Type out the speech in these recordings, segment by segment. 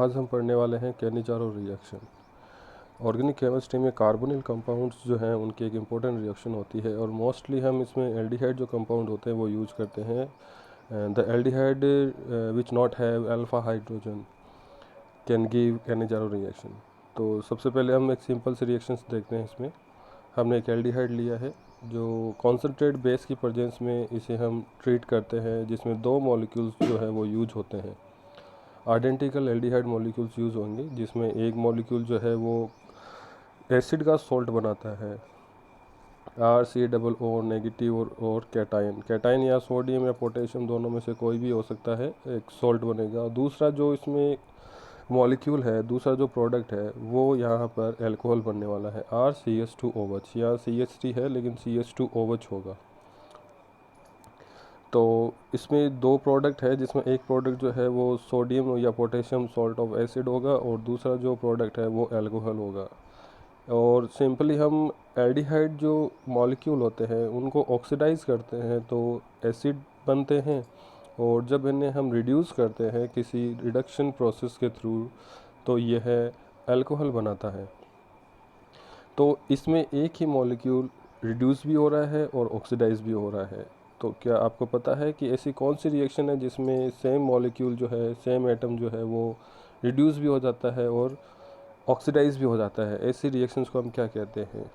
आज हम पढ़ने वाले हैं कैनिजारो रिएक्शन। ऑर्गेनिक केमिस्ट्री में कार्बोनिल कंपाउंड्स जो हैं उनकी एक इम्पोर्टेंट रिएक्शन होती है और मोस्टली हम इसमें एल्डिहाइड जो कंपाउंड होते हैं वो यूज़ करते हैं। The aldehyde which not have alpha hydrogen can give Cannizzaro reaction. तो सबसे पहले हम एक सिंपल से रिएक्शंस देखते हैं। इसमें हमने एक एल्डिहाइड लिया है जो कॉन्सेंट्रेट बेस की प्रेजेंस में इसे हम ट्रीट करते हैं, जिसमें दो मॉलिक्यूल्स जो है वो यूज होते हैं। आइडेंटिकल एल्डिहाइड मॉलिक्यूल्स यूज़ होंगे, जिसमें एक मॉलिक्यूल जो है वो एसिड का सॉल्ट बनाता है RCOO नेगेटिव और कैटाइन या सोडियम या पोटेशियम दोनों में से कोई भी हो सकता है, एक सॉल्ट बनेगा। और दूसरा जो इसमें मॉलिक्यूल है, दूसरा जो प्रोडक्ट है वो यहाँ पर एल्कोहल बनने वाला है RCH2OH। यहाँ CH3 है लेकिन CH2OH होगा। तो इसमें दो प्रोडक्ट है, जिसमें एक प्रोडक्ट जो है वो सोडियम या पोटेशियम सॉल्ट ऑफ एसिड होगा और दूसरा जो प्रोडक्ट है वो एल्कोहल होगा। और सिंपली हम एल्डिहाइड जो मॉलिक्यूल होते हैं उनको ऑक्सीडाइज करते हैं तो एसिड बनते हैं, और जब इन्हें हम रिड्यूस करते हैं किसी रिडक्शन प्रोसेस के थ्रू तो यह अल्कोहल बनाता है। तो इसमें एक ही मॉलिक्यूल रिड्यूस भी हो रहा है और ऑक्सीडाइज भी हो रहा है। तो क्या आपको पता है कि ऐसी कौन सी रिएक्शन है जिसमें सेम मॉलिक्यूल जो है, सेम एटम जो है वो रिड्यूस भी हो जाता है और ऑक्सीडाइज भी हो जाता है? ऐसी रिएक्शंस को हम क्या कहते हैं?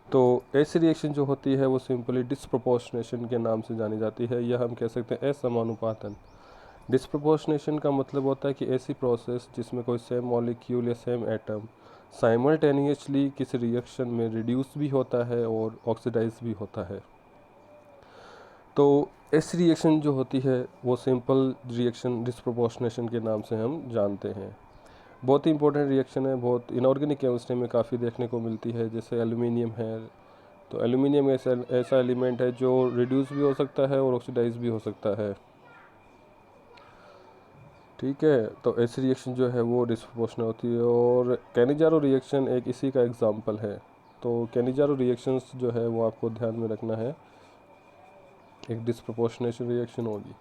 तो ऐसी रिएक्शन जो होती है वो सिंपली डिस्प्रोपोर्शनेशन के नाम से जानी जाती है, या हम कह सकते हैं असमानुपातन। डिस्प्रोपोर्शनेशन का मतलब होता है कि ऐसी प्रोसेस जिसमें कोई सेम मॉलिक्यूल या सेम एटम साइमल्टेनियसली किसी रिएक्शन में रिड्यूस भी होता है और ऑक्सीडाइज भी होता है। तो ऐसी रिएक्शन जो होती है वो सिंपल रिएक्शन डिस्प्रोपोर्शनेशन के नाम से हम जानते हैं। बहुत ही इंपॉर्टेंट रिएक्शन है, बहुत इनऑर्गेनिक केमिस्ट्री में काफ़ी देखने को मिलती है। जैसे एल्यूमिनियम है, तो एल्यूमिनियम ऐसा एलिमेंट है जो रिड्यूस भी हो सकता है और ऑक्सीडाइज भी हो सकता है। ठीक है, तो ऐसी रिएक्शन जो है वो डिस्प्रोपोर्शनल होती है और कैनिजारो रिएक्शन एक इसी का एग्जांपल है। तो कैनिजारो रिएक्शंस जो है वो आपको ध्यान में रखना है, एक डिस्प्रोपोर्शनेशन रिएक्शन होगी।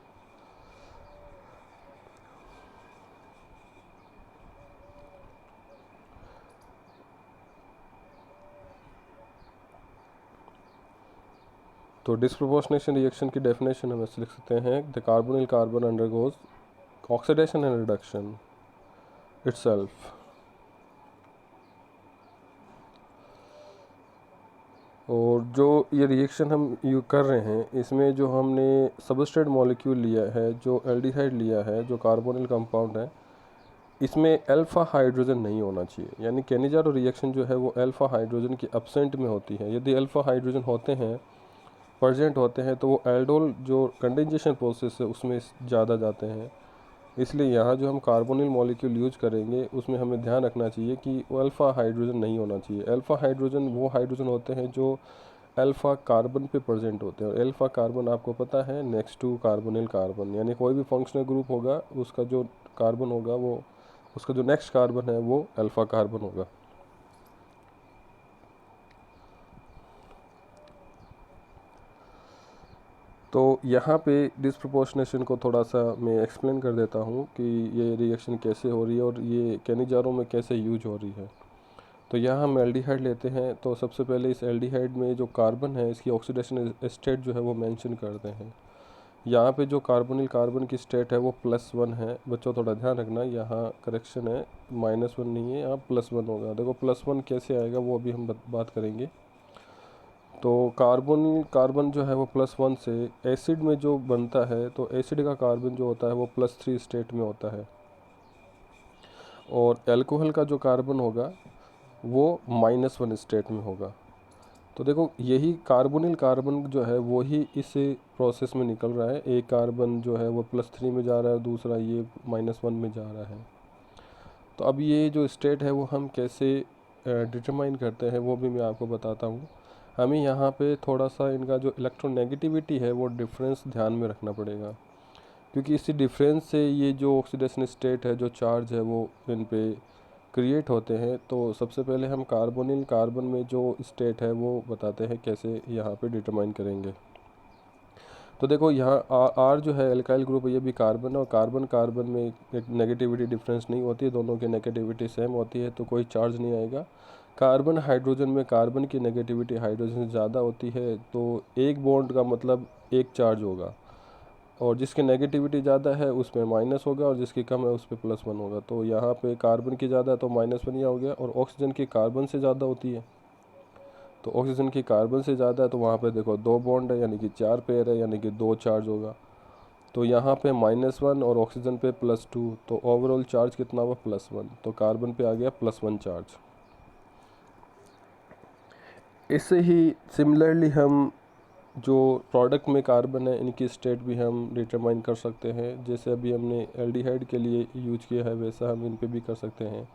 तो डिस्प्रोपोर्शनेशन रिएक्शन की डेफिनेशन हम ऐसे लिख सकते हैं, the carbonyl carbon undergoes oxidation and reduction itself. और जो ये रिएक्शन हम यू कर रहे हैं इसमें जो हमने सबस्ट्रेट मॉलिक्यूल लिया है, जो एल्डिहाइड लिया है, जो कार्बोनिल कंपाउंड है, इसमें अल्फ़ा हाइड्रोजन नहीं होना चाहिए। यानी कैनिजारो रिएक्शन जो है वो अल्फ़ा हाइड्रोजन की एब्सेंट में होती है। यदि अल्फ़ा हाइड्रोजन होते हैं, प्रेजेंट होते हैं, तो वो एल्डोल जो कंडेंसेशन प्रोसेस है उसमें ज़्यादा जाते हैं। इसलिए यहाँ जो हम कार्बोनिल मॉलिक्यूल यूज करेंगे उसमें हमें ध्यान रखना चाहिए कि वो अल्फ़ा हाइड्रोजन नहीं होना चाहिए। अल्फ़ा हाइड्रोजन वो हाइड्रोजन होते हैं जो अल्फ़ा कार्बन पे प्रेजेंट होते हैं, और अल्फ़ा कार्बन आपको पता है नेक्स्ट टू कार्बोनिल कार्बन, यानी कोई भी फंक्शनल ग्रुप होगा उसका जो कार्बन होगा वो, उसका जो नेक्स्ट कार्बन है वो अल्फ़ा कार्बन होगा। तो यहाँ पे डिस्प्रोपोर्शनेशन को थोड़ा सा मैं एक्सप्लेन कर देता हूँ कि ये रिएक्शन कैसे हो रही है और ये कैनिजारो में कैसे यूज हो रही है। तो यहाँ हम एल्डिहाइड लेते हैं, तो सबसे पहले इस एल्डिहाइड में जो कार्बन है इसकी ऑक्सीडेशन स्टेट जो है वो मेंशन करते हैं। यहाँ पे जो कार्बोनिल कार्बन की स्टेट है वो +1 है। बच्चों थोड़ा ध्यान रखना, यहाँ करेक्शन है, -1 नहीं है, यहाँ +1 होगा। देखो +1 कैसे आएगा वो अभी हम बात करेंगे। तो कार्बन जो है वो +1 से एसिड में जो बनता है, तो एसिड का कार्बन जो होता है वो +3 स्टेट में होता है, और एल्कोहल का जो कार्बन होगा वो -1 स्टेट में होगा। तो देखो यही कार्बोनिल कार्बन जो है वो ही इस प्रोसेस में निकल रहा है। एक कार्बन जो है वो +3 में जा रहा है, दूसरा ये -1 में जा रहा है। तो अब ये जो स्टेट है वो हम कैसे डिटरमाइन करते हैं वो भी मैं आपको बताता हूँ। हमें यहाँ पे थोड़ा सा इनका जो इलेक्ट्रोनेगेटिविटी है वो डिफरेंस ध्यान में रखना पड़ेगा, क्योंकि इसी डिफरेंस से ये जो ऑक्सीडेशन स्टेट है, जो चार्ज है वो इन पे क्रिएट होते हैं। तो सबसे पहले हम कार्बोनिल कार्बन में जो स्टेट है वो बताते हैं कैसे यहाँ पे डिटरमाइन करेंगे। तो देखो यहाँ आर जो है एल्काइल ग्रुप है, ये भी कार्बन है, और कार्बन कार्बन में एक नेगेटिविटी डिफरेंस नहीं होती है, दोनों की नेगेटिविटी सेम होती है, तो कोई चार्ज नहीं आएगा। कार्बन हाइड्रोजन में कार्बन की नेगेटिविटी हाइड्रोजन से ज़्यादा होती है, तो एक बॉन्ड का मतलब एक चार्ज होगा, और जिसकी नेगेटिविटी ज़्यादा है उसमें माइनस होगा, और जिसकी कम है उस पर +1 होगा। तो यहाँ पे कार्बन की ज़्यादा है तो -1 ही हो गया, और ऑक्सीजन की कार्बन से ज़्यादा होती है, तो ऑक्सीजन की कार्बन से ज़्यादा है, तो वहाँ पे देखो 2 बॉन्ड है, यानी कि 4 पेयर है, यानी कि 2 चार्ज होगा। तो यहाँ पे -1 और ऑक्सीजन पे +2, तो ओवरऑल चार्ज कितना हुआ +1, तो कार्बन पे आ गया +1 चार्ज। इससे ही सिमिलरली हम जो प्रोडक्ट में कार्बन है इनकी स्टेट भी हम डिटरमाइन कर सकते हैं, जैसे अभी हमने एल्डिहाइड के लिए यूज किया है वैसा हम इन पे भी कर सकते हैं।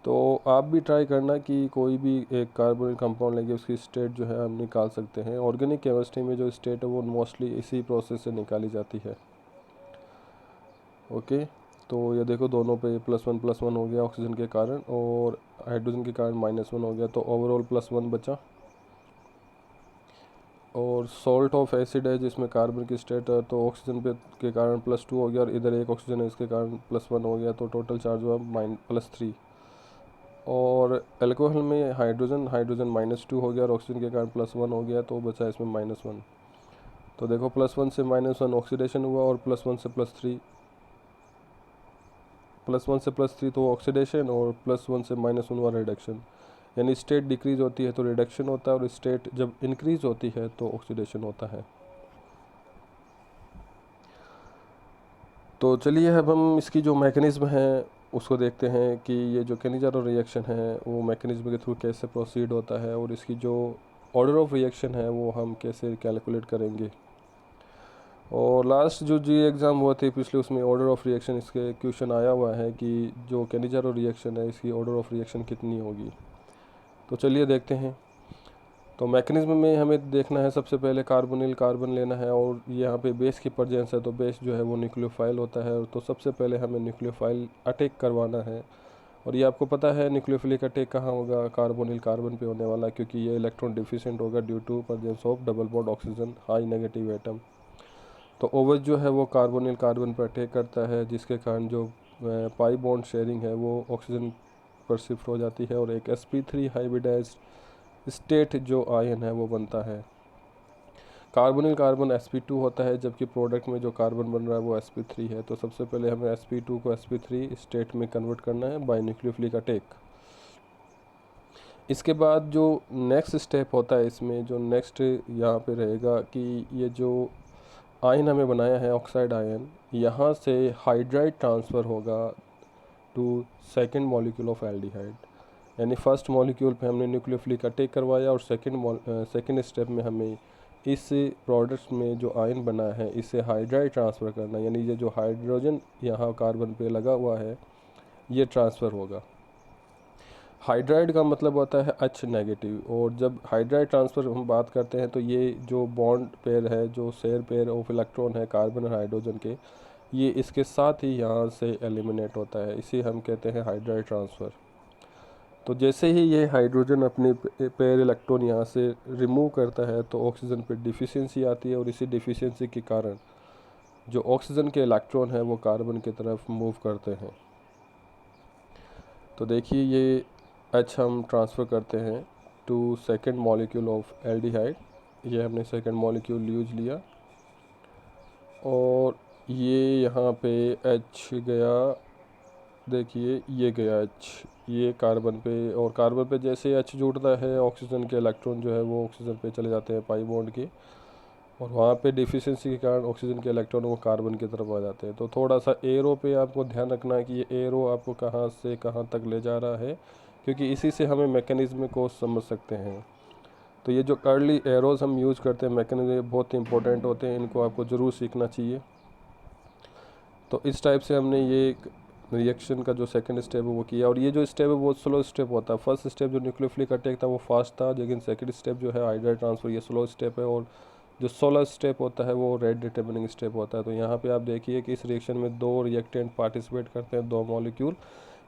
तो आप भी ट्राई करना कि कोई भी एक कार्बोनिल कंपाउंड लेंगे उसकी स्टेट जो है हम निकाल सकते हैं। ऑर्गेनिक केमिस्ट्री में जो स्टेट है वो मोस्टली इसी प्रोसेस से निकाली जाती है। ओके, तो ये देखो दोनों पे +1 हो गया ऑक्सीजन के कारण, और हाइड्रोजन के कारण -1 हो गया, तो ओवरऑल +1 बचा। और सॉल्ट ऑफ एसिड है जिसमें कार्बन की स्टेट है, तो ऑक्सीजन पे के कारण +2 हो गया, और इधर एक ऑक्सीजन है इसके कारण +1 हो गया, तो टोटल चार्ज हुआ +3। और अल्कोहल में हाइड्रोजन -2 हो गया, और ऑक्सीजन के कारण +1 हो गया, तो बचा इसमें -1। तो देखो +1 से -1 ऑक्सीडेशन हुआ, और +1 से +3 तो ऑक्सीडेशन, और +1 से -1 हुआ रिडक्शन। यानी स्टेट डिक्रीज होती है तो रिडक्शन होता है, और स्टेट जब इंक्रीज होती है तो ऑक्सीडेशन होता है। तो चलिए अब हम इसकी जो मैकेनिज़्म है उसको देखते हैं कि ये जो कैनिज़ारो रिएक्शन है वो मैकेनिज़्म के थ्रू कैसे प्रोसीड होता है, और इसकी जो ऑर्डर ऑफ रिएक्शन है वो हम कैसे कैलकुलेट करेंगे। और लास्ट जो जी एग्ज़ाम हुआ थे पिछले, उसमें ऑर्डर ऑफ रिएक्शन इसके क्वेश्चन आया हुआ है कि जो कैनिज़ारो रिएक्शन है इसकी ऑर्डर ऑफ रिएक्शन कितनी होगी। तो चलिए देखते हैं। तो मैकेनिज्म में हमें देखना है सबसे पहले कार्बोनिल कार्बन लेना है, और यहाँ पे बेस की प्रेजेंस है, तो बेस जो है वो न्यूक्लियोफाइल होता है, तो सबसे पहले हमें न्यूक्लियोफाइल अटैक करवाना है। और ये आपको पता है न्यूक्लियोफिलिक अटैक कहाँ होगा, कार्बोनिल कार्बन पे होने वाला, क्योंकि ये इलेक्ट्रॉन डिफिशिएंट होगा due to presence of double bond oxygen high negative atom. तो ओवर जो है वो कार्बोनिल कार्बन पर अटैक करता है, जिसके कारण जो पाई बॉन्ड शेयरिंग है वो ऑक्सीजन पर शिफ्ट हो जाती है, और एक sp3 हाइब्रिडाइज्ड स्टेट जो आयन है वो बनता है। कार्बोनिल कार्बन sp2 होता है, जबकि प्रोडक्ट में जो कार्बन बन रहा है वो sp3 है। तो सबसे पहले हमें sp2 को sp3 स्टेट में कन्वर्ट करना है बाय न्यूक्लियोफिलिक अटैक। इसके बाद जो नेक्स्ट स्टेप होता है इसमें, जो नेक्स्ट यहाँ पे रहेगा कि ये जो आयन हमें बनाया है ऑक्साइड आयन, यहाँ से हाइड्राइड ट्रांसफ़र होगा to second molecule of aldehyde. यानी फर्स्ट मॉलिक्यूल पे हमने न्यूक्लियोफिलिक अटैक करवाया, और सेकेंड स्टेप में हमें इस प्रोडक्ट में जो आयन बना है इसे हाइड्राइड ट्रांसफ़र करना, यानी ये जो हाइड्रोजन यहाँ कार्बन पे लगा हुआ है ये ट्रांसफ़र होगा। हाइड्राइड का मतलब होता है H नेगेटिव, और जब हाइड्राइड ट्रांसफ़र हम बात करते हैं तो ये जो बॉन्ड पेयर है, जो शेयर पेयर ऑफ इलेक्ट्रॉन है कार्बन और हाइड्रोजन के, ये इसके साथ ही यहाँ से एलिमिनेट होता है, इसे हम कहते हैं हाइड्राइड ट्रांसफ़र। तो जैसे ही ये हाइड्रोजन अपने पेयर इलेक्ट्रॉन यहाँ से रिमूव करता है तो ऑक्सीजन पे डिफिशियंसी आती है, और इसी डिफिशियंसी के कारण जो ऑक्सीजन के इलेक्ट्रॉन है वो कार्बन की तरफ मूव करते हैं। तो देखिए ये H हम ट्रांसफ़र करते हैं to second molecule of aldehyde. ये हमने सेकेंड मॉलिक्यूल यूज लिया, और ये यहाँ पे H गया, देखिए ये गया H, ये कार्बन पे, और कार्बन पे जैसे H जुड़ता है ऑक्सीजन के इलेक्ट्रॉन जो है वो ऑक्सीजन पे चले जाते हैं पाई बॉन्ड के, और वहाँ पे डिफिशियंसी के कारण ऑक्सीजन के इलेक्ट्रॉन वो कार्बन की तरफ आ जाते हैं। तो थोड़ा सा एरो पे आपको ध्यान रखना है कि ये एरो आपको कहाँ से कहाँ तक ले जा रहा है, क्योंकि इसी से हमें मैकेनिज़्म को समझ सकते हैं। तो ये जो अर्ली एरोज़ हम यूज़ करते हैं मैकेनिज़्म बहुत इंपॉर्टेंट होते हैं, इनको आपको ज़रूर सीखना चाहिए। तो इस टाइप से हमने ये रिएक्शन का जो सेकंड स्टेप है वो किया, और ये जो स्टेप है वो स्लो स्टेप होता है। फर्स्ट स्टेप जो न्यूक्लियोफिलिक अटैक था वो फास्ट था, लेकिन सेकंड स्टेप जो है हाइड्राइड ट्रांसफ़र ये स्लो स्टेप है, और जो 16 स्टेप होता है वो रेट डिटर्मिनिंग स्टेप होता है। तो यहाँ पे आप देखिए कि इस रिएक्शन में 2 रिएक्टेंट पार्टिसिपेट करते हैं, 2 मॉलिक्यूल,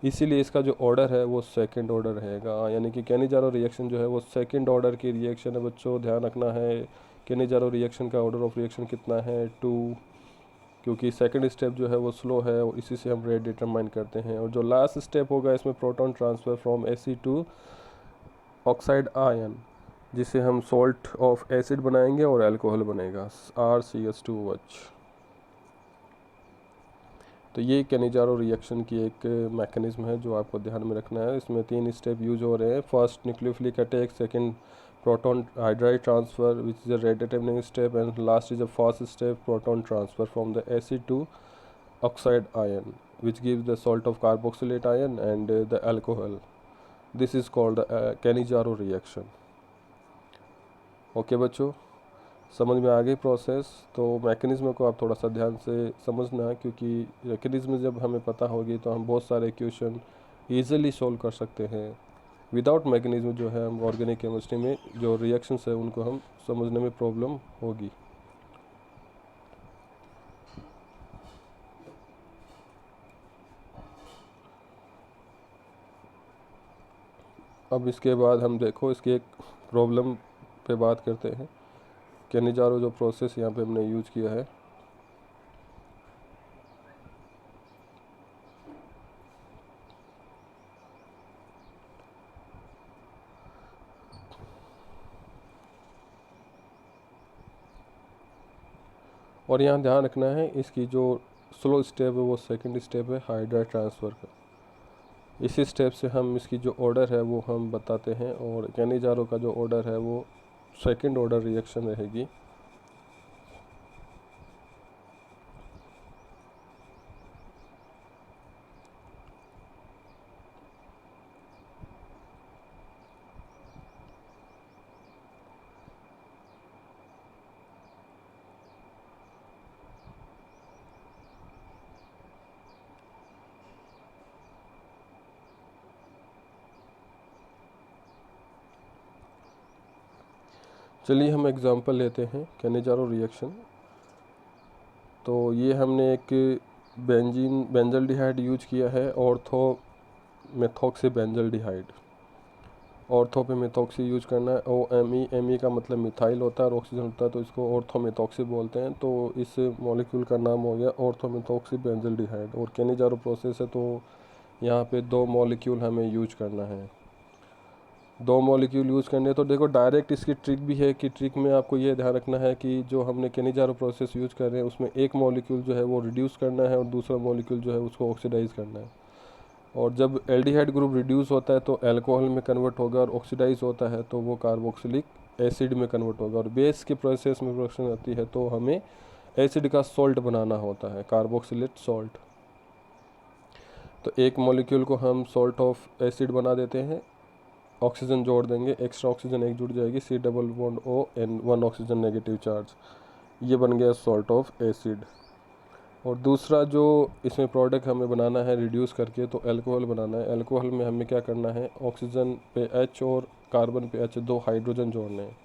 इसीलिए इसका जो ऑर्डर है वो सेकंड ऑर्डर रहेगा। यानी कि कैनिज़ारो रिएक्शन जो है वो सेकंड ऑर्डर की रिएक्शन है बच्चों, ध्यान रखना है केनेजारो रिएक्शन का ऑर्डर ऑफ रिएक्शन कितना है 2, क्योंकि सेकंड स्टेप जो है वो स्लो है और इसी से हम रेट डिटरमाइन करते हैं। और जो लास्ट स्टेप होगा इसमें proton transfer from Ac to oxide ion, जिसे हम सॉल्ट ऑफ एसिड बनाएंगे और अल्कोहल बनेगा RCH2OH। तो ये केनेजारो रिएक्शन की एक मैकेनिज्म है जो आपको ध्यान में रखना है। इसमें 3 स्टेप यूज हो रहे हैं। First nucleophilic attack, second proton hydride transfer which is a rate determining step, and last is a first step proton transfer from the acid to oxide ion which gives the salt of carboxylate ion and the alcohol. This is called the Cannizzaro reaction. Okay बच्चों, समझ में आ गई process. तो mechanism को आप थोड़ा सा ध्यान से समझना, क्योंकि मैकेनिज्म जब हमें पता होगी तो हम बहुत सारे क्वेश्चन ईजिली सॉल्व कर सकते हैं। विदाउट मैकेनिज्म जो है हम ऑर्गेनिक केमिस्ट्री में जो रिएक्शंस है उनको हम समझने में प्रॉब्लम होगी। अब इसके बाद हम देखो इसकी एक प्रॉब्लम पे बात करते हैं। केनिजारो जो प्रोसेस यहाँ पे हमने यूज किया है, और यहाँ ध्यान रखना है इसकी जो स्लो स्टेप है वो सेकंड स्टेप है हाइड्राइड ट्रांसफ़र का। इसी स्टेप से हम इसकी जो ऑर्डर है वो हम बताते हैं, और केनिजारो का जो ऑर्डर है वो सेकंड ऑर्डर रिएक्शन रहेगी। चलिए हम एग्जांपल लेते हैं केनिजारो रिएक्शन। तो ये हमने एक बेंजल्डिहाइड यूज किया है, ऑर्थो मेथॉक्सी बेंजल्डिहाइड। ऑर्थो पे मेथॉक्सी यूज करना है। OMe का मतलब मिथाइल होता है और ऑक्सीजन होता है, तो इसको ऑर्थो मेथॉक्सी बोलते हैं। तो इस मॉलिक्यूल का नाम हो गया ऑर्थो मेथॉक्सी बेंजल्डिहाइड। और केनिजारो प्रोसेस है तो यहाँ पे 2 मॉलिक्यूल हमें यूज करना है। 2 मॉलिक्यूल यूज़ करने, तो देखो डायरेक्ट इसकी ट्रिक भी है कि ट्रिक में आपको ये ध्यान रखना है कि जो हमने केनिजारो प्रोसेस यूज़ कर रहे हैं उसमें एक मॉलिक्यूल जो है वो रिड्यूस करना है और दूसरा मॉलिक्यूल जो है उसको ऑक्सीडाइज करना है। और जब एल्डिहाइड ग्रुप रिड्यूस होता है तो अल्कोहल में कन्वर्ट होगा, और ऑक्सीडाइज होता है तो वो कार्बोक्सिलिक एसिड में कन्वर्ट होगा। और बेस के प्रोसेस में प्रोडक्शन आती है तो हमें एसिड का सॉल्ट बनाना होता है, कार्बोक्सिलेट सॉल्ट। तो एक मॉलिक्यूल को हम सॉल्ट ऑफ एसिड बना देते हैं, ऑक्सीजन जोड़ देंगे, एक्स्ट्रा ऑक्सीजन एक जुड़ जाएगी, C+O N 1 oxygen negative charge, ये बन गया सॉल्ट ऑफ एसिड। और दूसरा जो इसमें प्रोडक्ट हमें बनाना है रिड्यूस करके, तो अल्कोहल बनाना है। अल्कोहल में हमें क्या करना है, ऑक्सीजन पे H और कार्बन पे H 2 हाइड्रोजन जोड़ने हैं।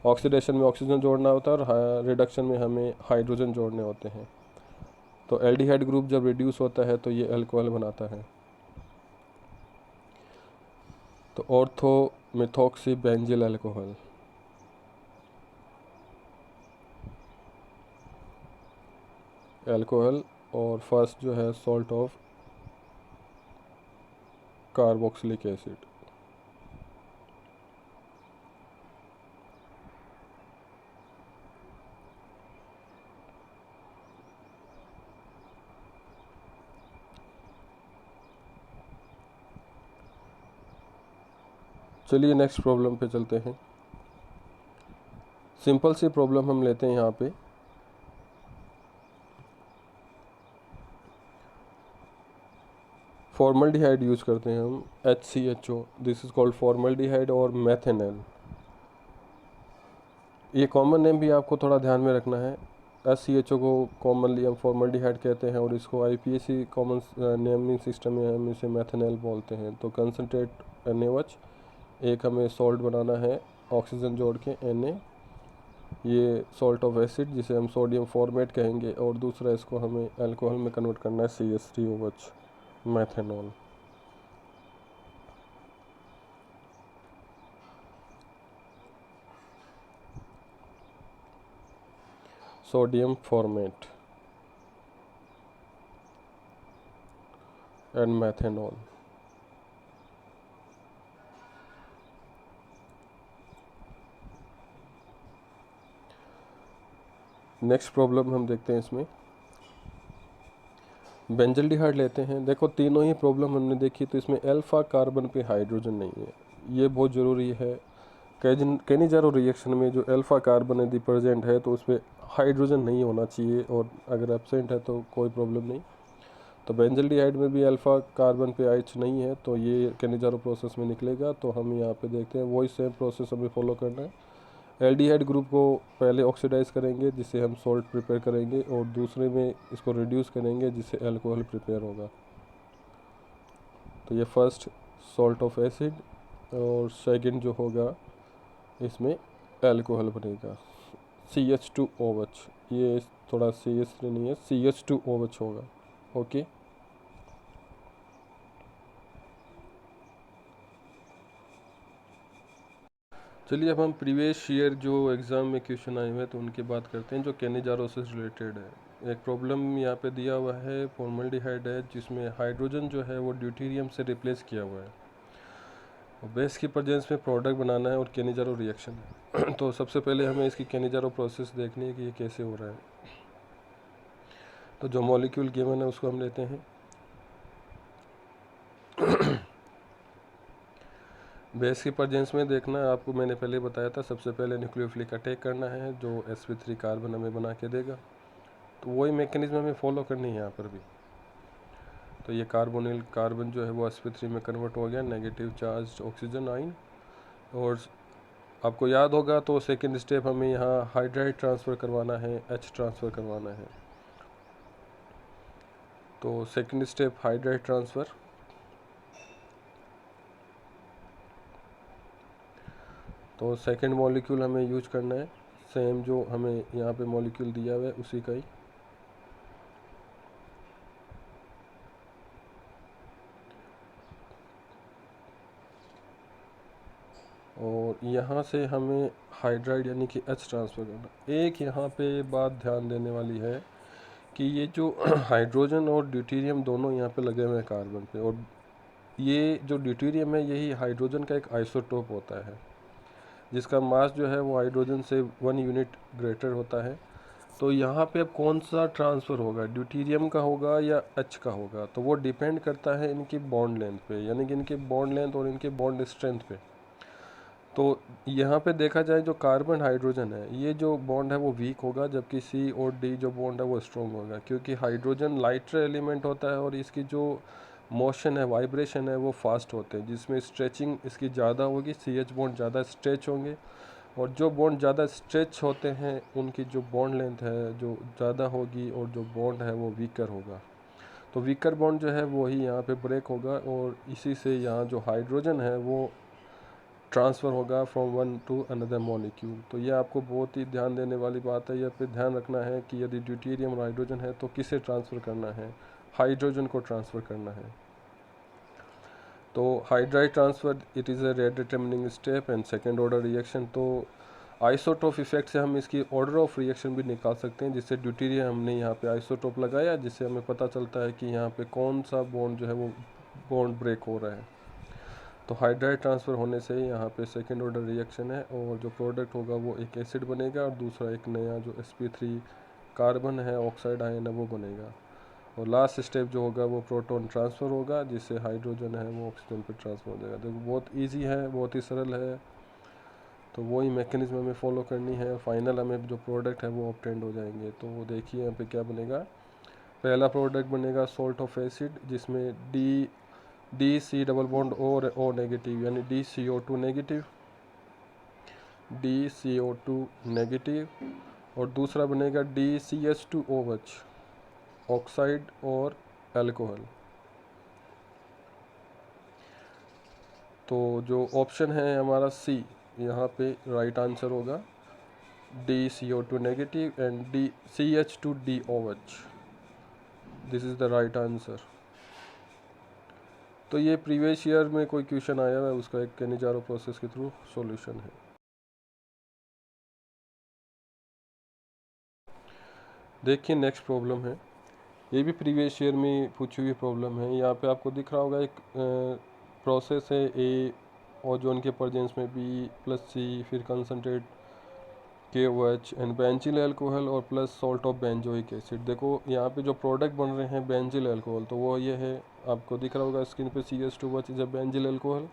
ऑक्सीडेशन में ऑक्सीजन जोड़ना होता है और रिडक्शन में हमें हाइड्रोजन जोड़ने होते हैं। तो एल्डिहाइड ग्रुप जब रिड्यूस होता है तो ये अल्कोहल बनाता है। तो ortho methoxy benzyl alcohol, alcohol, और फर्स्ट जो है सॉल्ट ऑफ कार्बोक्सिलिक एसिड। चलिए नेक्स्ट प्रॉब्लम पे चलते हैं। सिंपल सी प्रॉब्लम हम लेते हैं यहाँ पे। फॉर्मल्डिहाइड यूज करते हैं हम, HCHO, this is called formaldehyde और मेथेनॉल। ये कॉमन नेम भी आपको थोड़ा ध्यान में रखना है। HCHO को कॉमनली हम फॉर्मल्डिहाइड कहते हैं और इसको IPAC कॉमन नेमिंग सिस्टम में हम इसे मेथेनॉल बोलते हैं। तो कंसनट्रेट NaOH, एक हमें सॉल्ट बनाना है ऑक्सीजन जोड़ के Na, ये सॉल्ट ऑफ एसिड जिसे हम सोडियम फॉर्मेट कहेंगे, और दूसरा इसको हमें अल्कोहल में कन्वर्ट करना है CH3OH, methanol. sodium formate and methanol. Next problem हम देखते हैं इसमें, बेंजल्डिहाइड लेते हैं। देखो तीनों ही प्रॉब्लम हमने देखी, तो इसमें अल्फा कार्बन पे हाइड्रोजन नहीं है, ये बहुत ज़रूरी है। कैनिजारो रिएक्शन में जो अल्फा कार्बन यदि प्रेजेंट है तो उसमें हाइड्रोजन नहीं होना चाहिए, और अगर एब्सेंट है तो कोई प्रॉब्लम नहीं। तो बेंजल्डिहाइड में भी अल्फा कार्बन पे एच नहीं है, तो ये कैनिजारो प्रोसेस में निकलेगा। तो हम यहाँ पे देखते हैं वही सेम प्रोसेस हमें फॉलो करना है। एल्डिहाइड ग्रुप को पहले ऑक्सीडाइज करेंगे जिससे हम सॉल्ट प्रिपेयर करेंगे, और दूसरे में इसको रिड्यूस करेंगे जिससे अल्कोहल प्रिपेयर होगा। तो ये फर्स्ट सॉल्ट ऑफ एसिड, और सेकंड जो होगा इसमें अल्कोहल बनेगा CH2OH। ये थोड़ा CH नहीं है, CH2OH होगा। ओके, चलिए अब हम प्रीवियस ईयर जो एग्ज़ाम में क्वेश्चन आए हुए हैं तो उनकी बात करते हैं जो कैनिजारो से रिलेटेड है। एक प्रॉब्लम यहाँ पे दिया हुआ है, फॉर्मल्डिहाइड है जिसमें हाइड्रोजन जो है वो ड्यूटेरियम से रिप्लेस किया हुआ है, और बेस की प्रेजेंस में प्रोडक्ट बनाना है और कैनिजारो रिएक्शन है। तो सबसे पहले हमें इसकी कैनिजारो प्रोसेस देखनी है कि ये कैसे हो रहा है। तो जो मॉलिक्यूल गिवन है उसको हम लेते हैं। बेस की प्रेजेंस में देखना है आपको, मैंने पहले बताया था, सबसे पहले न्यूक्लियोफिलिक अटैक करना है जो sp3 कार्बन हमें बना के देगा। तो वही मैकेनिज्म हमें फॉलो करनी है यहाँ पर भी। तो ये कार्बोनिल कार्बन जो है वो sp3 में कन्वर्ट हो गया, नेगेटिव चार्ज ऑक्सीजन आइन। और आपको याद होगा तो सेकंड स्टेप हमें यहाँ हाइड्राइड ट्रांसफ़र करवाना है, H ट्रांसफ़र करवाना है। तो सेकंड स्टेप हाइड्राइड ट्रांसफ़र। तो सेकंड मॉलिक्यूल हमें यूज करना है, सेम जो हमें यहाँ पे मॉलिक्यूल दिया हुआ है उसी का ही। और यहाँ से हमें हाइड्राइड यानी कि H ट्रांसफ़र करना। एक यहाँ पे बात ध्यान देने वाली है कि ये जो हाइड्रोजन और ड्यूटेरियम दोनों यहाँ पे लगे हुए हैं कार्बन पे, और ये जो ड्यूटेरियम है यही हाइड्रोजन का एक आइसोटोप होता है जिसका मास जो है वो हाइड्रोजन से 1 यूनिट ग्रेटर होता है। तो यहाँ पे अब कौन सा ट्रांसफ़र होगा, ड्यूटेरियम का होगा या H का होगा, तो वो डिपेंड करता है इनकी बॉन्ड लेंथ पे, यानी कि इनके बॉन्ड लेंथ और इनके बॉन्ड स्ट्रेंथ पे। तो यहाँ पे देखा जाए जो कार्बन हाइड्रोजन है ये जो बॉन्ड है वो वीक होगा, जबकि C और D जो बॉन्ड है वो स्ट्रॉन्ग होगा, क्योंकि हाइड्रोजन लाइटर एलिमेंट होता है और इसकी जो मोशन है, वाइब्रेशन है, वो फास्ट होते हैं, जिसमें स्ट्रेचिंग इसकी ज़्यादा होगी, CH बॉन्ड ज़्यादा स्ट्रेच होंगे। और जो बॉन्ड ज़्यादा स्ट्रेच होते हैं उनकी जो बॉन्ड लेंथ है जो ज़्यादा होगी, और जो बॉन्ड है वो वीकर होगा। तो वीकर बॉन्ड जो है वही यहाँ पे ब्रेक होगा, और इसी से यहाँ जो हाइड्रोजन है वो ट्रांसफ़र होगा from one two another molecule. तो ये आपको बहुत ही ध्यान देने वाली बात है, ये पे ध्यान रखना है कि यदि ड्यूटेरियम और हाइड्रोजन है तो किसे ट्रांसफ़र करना है, हाइड्रोजन को ट्रांसफ़र करना है। तो hydride transfer it is a rate determining step and second order reaction. तो आइसोटोप इफेक्ट से हम इसकी ऑर्डर ऑफ रिएक्शन भी निकाल सकते हैं, जिससे ड्यूटेरियम हमने यहाँ पे आइसोटोप लगाया जिससे हमें पता चलता है कि यहाँ पे कौन सा बॉन्ड जो है वो बॉन्ड ब्रेक हो रहा है। तो हाइड्राइड ट्रांसफ़र होने से यहाँ पे सेकेंड ऑर्डर रिएक्शन है, और जो प्रोडक्ट होगा वो एक एसिड बनेगा और दूसरा एक नया जो sp3 कार्बन है ऑक्साइड आयन है वो बनेगा। और लास्ट स्टेप जो होगा वो प्रोटॉन ट्रांसफ़र होगा जिससे हाइड्रोजन है वो ऑक्सीजन पे ट्रांसफ़र हो जाएगा। देखो बहुत इजी है, बहुत ही सरल है। तो वही मैकेनिज्म हमें फॉलो करनी है, फाइनल हमें जो प्रोडक्ट है वो ऑब्टेंड हो जाएंगे। तो देखिए यहाँ पे क्या बनेगा। पहला प्रोडक्ट बनेगा सॉल्ट ऑफ एसिड जिसमें डी सी डबल बॉन्ड और ओ नेगेटिव, यानी DCO2 नेगेटिव, DCO2 नेगेटिव। और दूसरा बनेगा DCH2OH ऑक्साइड और अल्कोहल। तो जो ऑप्शन है हमारा सी यहाँ पे राइट आंसर होगा, DCO2 negative and CH2DOH, this is the right answer. तो ये प्रीवियस ईयर में कोई क्वेश्चन आया है उसका एक कैनिजारो प्रोसेस के थ्रू सॉल्यूशन है। देखिए नेक्स्ट प्रॉब्लम है, ये भी प्रीवियस ईयर में पूछी हुई प्रॉब्लम है। यहाँ पे आपको दिख रहा होगा एक प्रोसेस है ए, ओजोन के प्रेजेंस में बी प्लस सी, फिर concentrate KOH and benzyl alcohol और plus salt of benzoic acid. देखो यहाँ पे जो प्रोडक्ट बन रहे हैं बेंजिल अल्कोहल, तो वो ये है, आपको दिख रहा होगा स्क्रीन पे CH2H is a benzyl alcohol.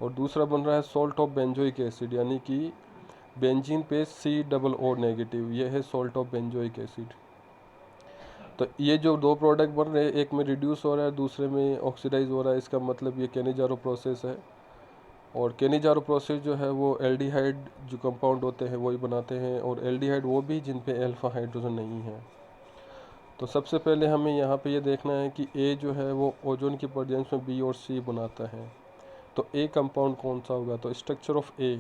और दूसरा बन रहा है सॉल्ट ऑफ बेंजोइक एसिड, यानी कि बेंजीन पे COO नेगेटिव, ये है सॉल्ट ऑफ बेंजोइक एसिड। तो ये जो दो प्रोडक्ट बन रहे हैं, एक में रिड्यूस हो रहा है, दूसरे में ऑक्सीडाइज हो रहा है, इसका मतलब ये केनिजारो प्रोसेस है। और केनिजारो प्रोसेस जो है वो एल्डिहाइड जो कंपाउंड होते हैं वही बनाते हैं, और एल्डिहाइड वो भी जिन पे अल्फा हाइड्रोजन नहीं है। तो सबसे पहले हमें यहाँ पे ये देखना है कि ए जो है वो ओजोन की प्रेजेंस में बी और सी बनाता है, तो ए कंपाउंड कौन सा होगा। तो स्ट्रक्चर ऑफ ए,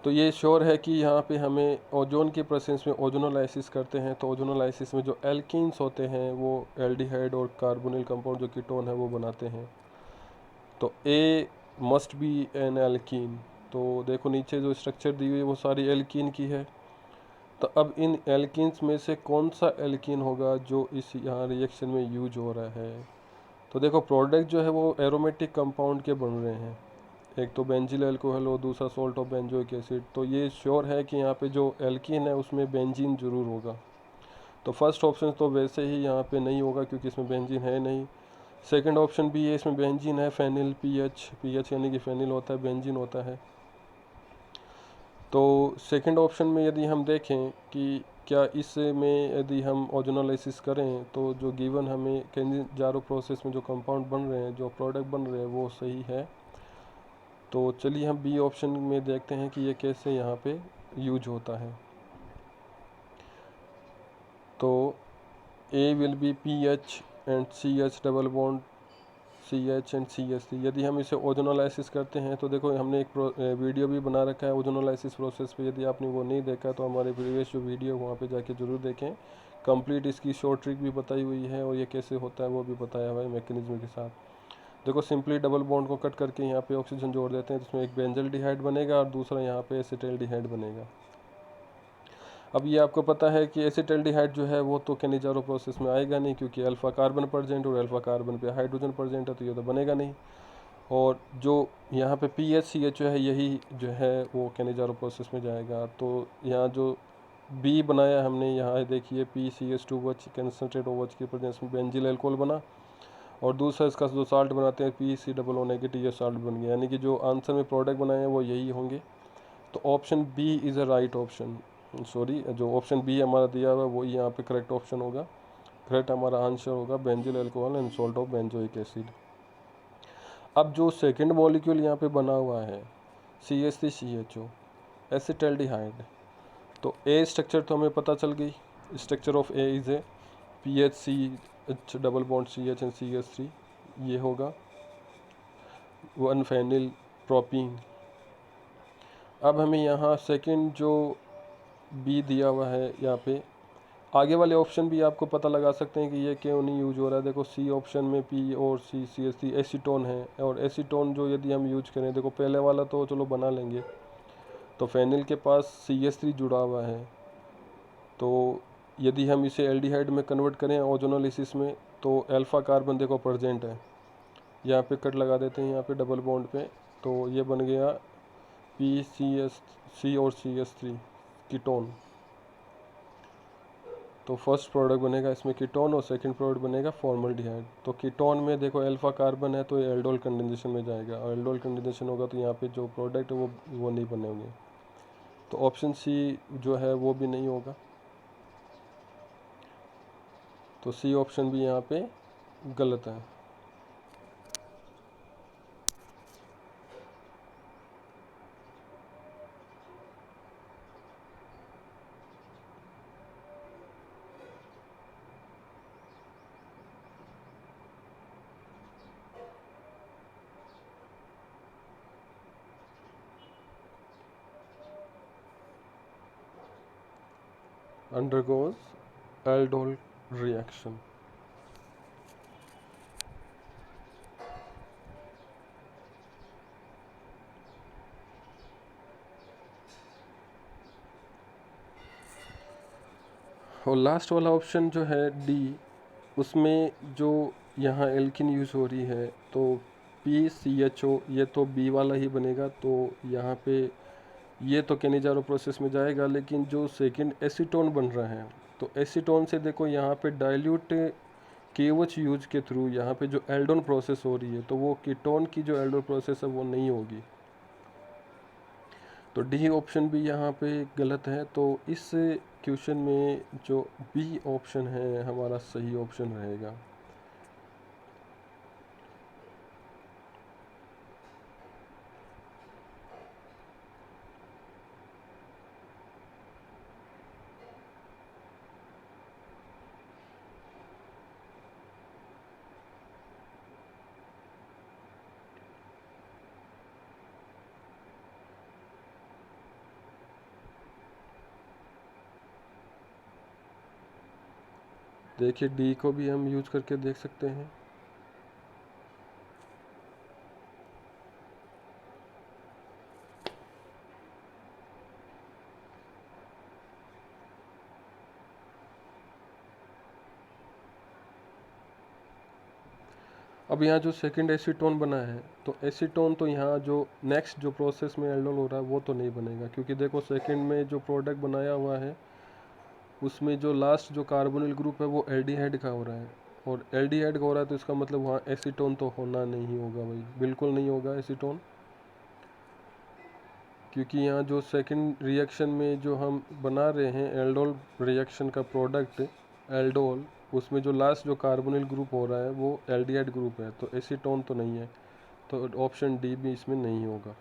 तो ये श्योर है कि यहाँ पे हमें ओजोन की प्रेजेंस में ओजोनोलाइसिस करते हैं, तो ओजोनोलाइसिस में जो एल्कीन्स होते हैं वो एल्डिहाइड और कार्बोनिल कंपाउंड जो कीटोन है वो बनाते हैं। तो ए मस्ट बी एन एल्कीन। तो देखो नीचे जो स्ट्रक्चर दी हुई है वो सारी एल्कीन की है। तो अब इन एल्कीन्स में से कौन सा एल्कीन होगा जो इस यहाँ रिएक्शन में यूज हो रहा है। तो देखो प्रोडक्ट जो है वो एरोमेटिक कंपाउंड के बन रहे हैं, एक तो बेंजिल अल्कोहल और दूसरा सॉल्ट ऑफ बेंजोइक एसिड। तो ये श्योर है कि यहाँ पे जो एल्कीन है उसमें बेंजीन ज़रूर होगा। तो फर्स्ट ऑप्शन तो वैसे ही यहाँ पे नहीं होगा क्योंकि इसमें बेंजीन है नहीं। सेकंड ऑप्शन भी है, इसमें बेंजीन है, फेनिल पीएच यानी कि फेनिल होता है, बेंजीन होता है। तो सेकंड ऑप्शन में यदि हम देखें कि क्या इसमें यदि हम ओजोनोलाइसिस करें तो जो गिवन हमें केनिजारो प्रोसेस में जो कंपाउंड बन रहे हैं, जो प्रोडक्ट बन रहे हैं वो सही है। तो चलिए हम बी ऑप्शन में देखते हैं कि ये कैसे यहाँ पे यूज होता है। तो A will be PH and CH double bond CH and CH3। यदि हम इसे ओजोनोलाइसिस करते हैं तो देखो हमने एक वीडियो भी बना रखा है ओजोनोलाइसिस प्रोसेस पे, यदि आपने वो नहीं देखा तो हमारे प्रीवियस जो वीडियो वहाँ पे जाके ज़रूर देखें। कंप्लीट इसकी शॉर्ट ट्रिक भी बताई हुई है और ये कैसे होता है वो भी बताया हुआ है मैकेनिज्म के साथ। देखो सिंपली डबल बॉन्ड को कट करके यहाँ पे ऑक्सीजन जोड़ देते हैं, जिसमें एक बेंजल्डिहाइड बनेगा और दूसरा यहाँ पे एसिटाल्डिहाइड बनेगा। अब ये आपको पता है कि एसिटाल्डिहाइड जो है वो तो केनिजारो प्रोसेस में आएगा नहीं, क्योंकि अल्फ़ा कार्बन प्रेजेंट और अल्फ़ा कार्बन पे हाइड्रोजन प्रेजेंट है, तो ये तो बनेगा नहीं। और जो यहाँ पे PHCH है यही जो है वो केनिजारो प्रोसेस में जाएगा। तो यहाँ जो बी बनाया हमने, यहाँ देखिए PCH2OH कंसनट्रेट OH की प्रेजेंस में बेंजिल अल्कोहल बना, और दूसरा इसका जो साल्ट बनाते हैं PCOO नेगेटिव, ये साल्ट बन गया, यानी कि जो आंसर में प्रोडक्ट बनाए हैं वो यही होंगे। तो option B is a right option. Sorry, जो ऑप्शन बी हमारा दिया हुआ है वही यहाँ पे करेक्ट ऑप्शन होगा। करेक्ट हमारा आंसर होगा benzyl alcohol and salt of benzoic acid. अब जो सेकंड मॉलिक्यूल यहाँ पे बना हुआ है CH3CHO एसिटाल्डिहाइड, तो ए स्ट्रक्चर तो हमें पता चल गई। Structure of A is a PHCH double bond CH and CH3, ये होगा 1 फेनिल प्रोपीन। अब हमें यहाँ सेकंड जो बी दिया हुआ है, यहाँ पे आगे वाले ऑप्शन भी आपको पता लगा सकते हैं कि ये क्यों नहीं यूज हो रहा है। देखो सी ऑप्शन में P और CH3 एसीटोन है, और एसीटोन जो यदि हम यूज करें, देखो पहले वाला तो चलो बना लेंगे, तो फेनिल के पास CH3 जुड़ा हुआ है, तो यदि हम इसे एल्डिहाइड में कन्वर्ट करें ओजोनोलिसिस में, तो अल्फ़ा कार्बन देखो प्रेजेंट है, यहाँ पे कट लगा देते हैं यहाँ पे डबल बॉन्ड पे, तो ये बन गया PCH3 और CH3 कीटोन। तो फर्स्ट प्रोडक्ट बनेगा इसमें कीटोन और सेकंड प्रोडक्ट बनेगा फॉर्मल्डिहाइड। तो कीटोन में देखो अल्फा कार्बन है तो ये एल्डोल कंडेंसेशन में जाएगा, और एल्डोल कंडेंसेशन होगा तो यहाँ पे जो प्रोडक्ट है वो नहीं बनेंगे। तो ऑप्शन सी जो है वो भी नहीं होगा, तो सी ऑप्शन भी यहाँ पे गलत है। undergoes aldol reaction। और लास्ट वाला ऑप्शन जो है डी, उसमें जो यहाँ एल्किन यूज़ हो रही है तो PCHO, ये तो बी वाला ही बनेगा। तो यहाँ पे ये तो केनिजारो प्रोसेस में जाएगा, लेकिन जो सेकंड एसीटोन बन रहा है तो एसीटोन से देखो यहाँ पे डाइल्यूट KOH यूज के थ्रू यहाँ पे जो एल्डोन प्रोसेस हो रही है तो वो कीटोन की जो एल्डोन प्रोसेस है वो नहीं होगी। तो डी ऑप्शन भी यहाँ पे गलत है। तो इस क्वेश्चन में जो बी ऑप्शन है हमारा सही ऑप्शन रहेगा। देखिए डी को भी हम यूज करके देख सकते हैं। अब यहाँ जो सेकंड एसीटोन बना है तो एसीटोन तो यहाँ जो नेक्स्ट जो प्रोसेस में एल्डोल हो रहा है वो तो नहीं बनेगा, क्योंकि देखो सेकंड में जो प्रोडक्ट बनाया हुआ है उसमें जो लास्ट जो कार्बोनिल ग्रुप है वो एल्डिहाइड का हो रहा है, और एल्डिहाइड का हो रहा है तो इसका मतलब वहाँ एसीटोन तो होना नहीं होगा भाई, बिल्कुल नहीं होगा एसीटोन। क्योंकि यहाँ जो सेकंड रिएक्शन में जो हम बना रहे हैं एल्डोल रिएक्शन का प्रोडक्ट एल्डोल, उसमें जो लास्ट जो कार्बोनिल ग्रुप हो रहा है वो एल्डिहाइड ग्रुप है, तो एसीटोन तो नहीं है। तो ऑप्शन डी भी इसमें नहीं होगा।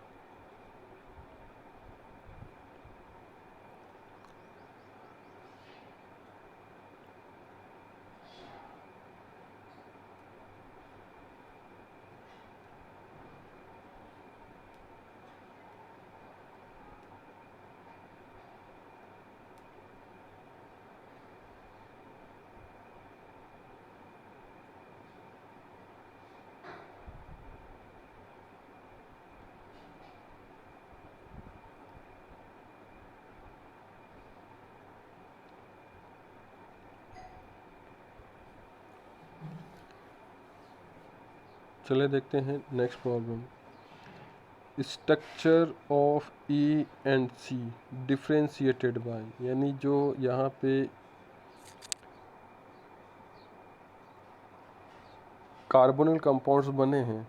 चले देखते हैं next problem. Structure of E and C differentiated by, यानी जो यहाँ पे कार्बोनिल कंपाउंड्स बने हैं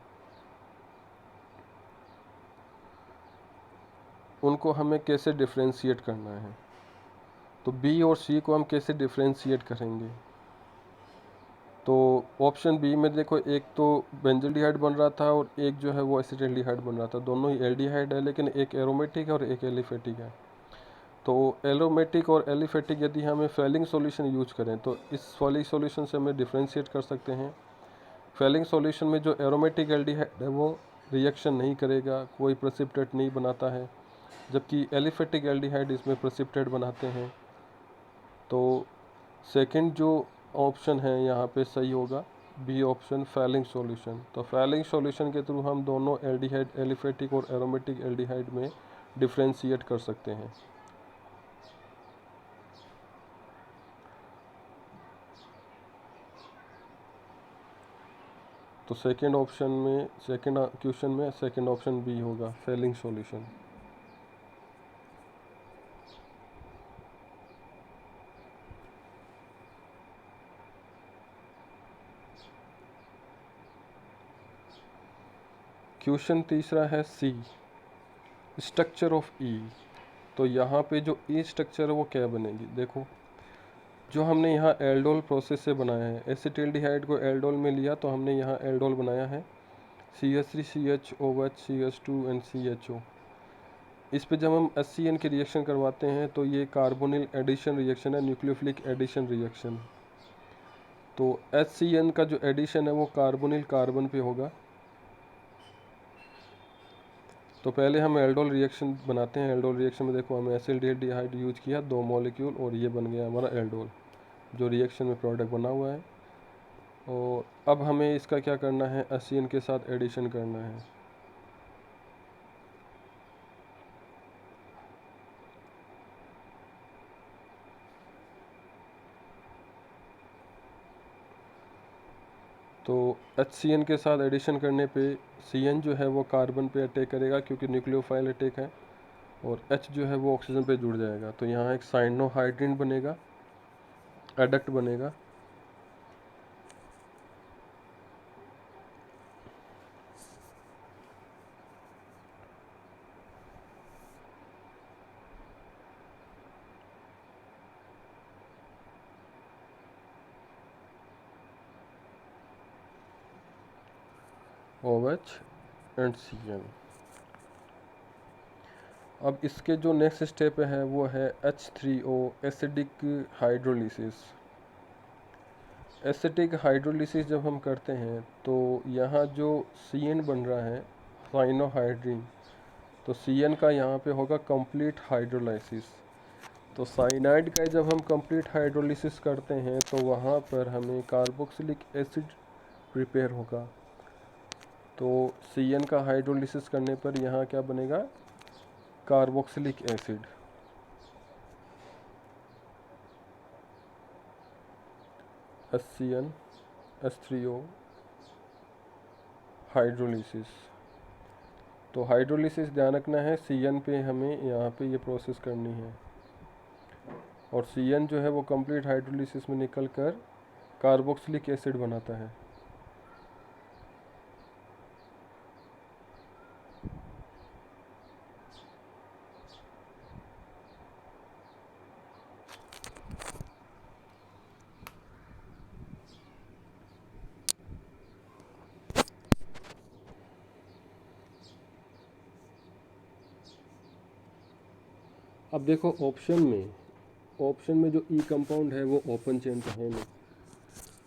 उनको हमें कैसे डिफ्रेंशिएट करना है। तो बी और सी को हम कैसे डिफ्रेंशिएट करेंगे। तो ऑप्शन बी में देखो एक तो बेंजल्डिहाइड बन रहा था और एक जो है वो एसिटल्डिहाइड बन रहा था, दोनों ही एल्डिहाइड है, लेकिन एक एरोमेटिक है और एक एलिफेटिक है। तो एरोमेटिक और एलिफेटिक यदि हमें फेलिंग सॉल्यूशन यूज करें तो इस वाली सॉल्यूशन से हमें डिफ्रेंशिएट कर सकते हैं। फेलिंग सॉल्यूशन में जो एरोमेटिक एल्डिहाइड है वो रिएक्शन नहीं करेगा, कोई प्रेसिपिटेट नहीं बनाता है, जबकि एलिफेटिक एल्डिहाइड इसमें प्रेसिपिटेट बनाते हैं। तो सेकंड जो ऑप्शन है यहाँ पे सही होगा, बी ऑप्शन फेलिंग सॉल्यूशन। तो फेलिंग सॉल्यूशन के थ्रू हम दोनों एल्डिहाइड एलिफेटिक और एरोमेटिक एल्डिहाइड में डिफ्रेंशिएट कर सकते हैं। तो सेकंड ऑप्शन में सेकंड क्वेश्चन में सेकंड ऑप्शन बी होगा फेलिंग सॉल्यूशन। क्वेश्चन तीसरा है सी, स्ट्रक्चर ऑफ ई। तो यहाँ पे जो ई स्ट्रक्चर है वो क्या बनेगी। देखो जो हमने यहाँ एल्डोल प्रोसेस से बनाया है, एसिटिल्डिहाइड को एल्डोल में लिया तो हमने यहाँ एल्डोल बनाया है CH3CHOH CH2 एंड CHO। इस पे जब हम HCN की रिएक्शन करवाते हैं तो ये कार्बोनिल एडिशन रिएक्शन है, न्यूक्लियोफिलिक एडिशन रिएक्शन। तो HCN का जो एडिशन है वो कार्बोनिल कार्बन पे होगा। तो पहले हम एल्डोल रिएक्शन बनाते हैं। एल्डोल रिएक्शन में देखो हमें एसिल्डिहाइड यूज किया 2 मॉलिक्यूल और ये बन गया हमारा एल्डोल जो रिएक्शन में प्रोडक्ट बना हुआ है। और अब हमें इसका क्या करना है, HCN के साथ एडिशन करना है। तो HCN के साथ एडिशन करने पे CN जो है वो कार्बन पे अटैक करेगा क्योंकि न्यूक्लियोफाइल अटैक है, और H जो है वो ऑक्सीजन पे जुड़ जाएगा। तो यहाँ एक साइनोहाइड्रिन बनेगा, एडक्ट बनेगा। OH and CN। अब इसके जो नेक्स्ट स्टेप है वो है H3O acidic hydrolysis. Acidic hydrolysis जब हम करते हैं तो यहाँ जो CN बन रहा है साइनोहाइड्रिन, तो CN का यहाँ पे होगा कंप्लीट हाइड्रोलाइसिस। तो साइनाइड का जब हम कंप्लीट हाइड्रोलिसिस करते हैं तो वहाँ पर हमें कार्बोक्सिलिक एसिड प्रिपेयर होगा। तो CN का हाइड्रोलिसिस करने पर यहाँ क्या बनेगा, carboxylic acid. HCN H3O hydrolysis. तो हाइड्रोलिसिस ध्यान रखना है, CN पे हमें यहाँ पे ये प्रोसेस करनी है, और CN जो है वो कंप्लीट हाइड्रोलिसिस में निकल कर कार्बोक्सिलिक एसिड बनाता है। अब देखो ऑप्शन में जो ई कंपाउंड है वो ओपन चेन का है नहीं,